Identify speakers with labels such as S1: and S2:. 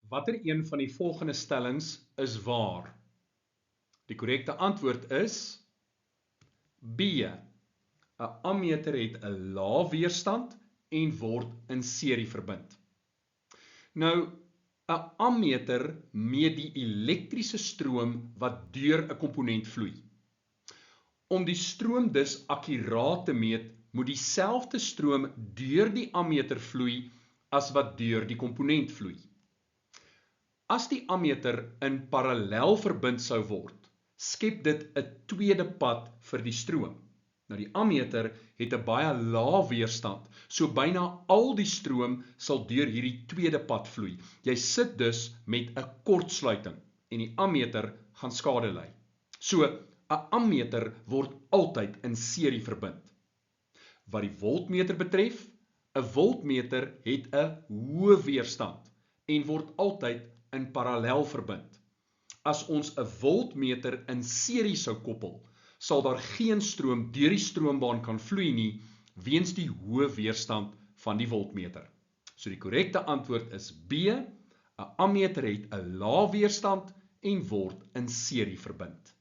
S1: Watter een van die volgende stellings is waar? Die korrekte antwoord is B. 'n ammeter het 'n lae weerstand en word in serie verbind. Nou, 'n ammeter meet die elektriese stroom wat deur 'n komponent vloei. Om die stroom dus akkuraat te meet, moet dieselfde stroom deur die ammeter vloei as wat deur die komponent vloei. As die ammeter in parallel verbind sou word, skep dit 'n tweede pad vir die stroom. Nou die ammeter het 'n baie lae weerstand, so byna al die stroom sal deur hierdie tweede pad vloei. Jy sit dus met 'n kortsluiting en die ammeter gaan skade ly. So 'n ammeter word altyd in serie verbind. Wat die voltmeter betref, 'n voltmeter het 'n hoë weerstand en word altyd in parallel verbind. As ons 'n voltmeter in serie sou koppel, sal daar geen stroom deur die stroombaan kan vloei nie weens die hoë weerstand van die voltmeter. So die korrekte antwoord is B. 'n ammeter het 'n lae weerstand en word in serie verbind.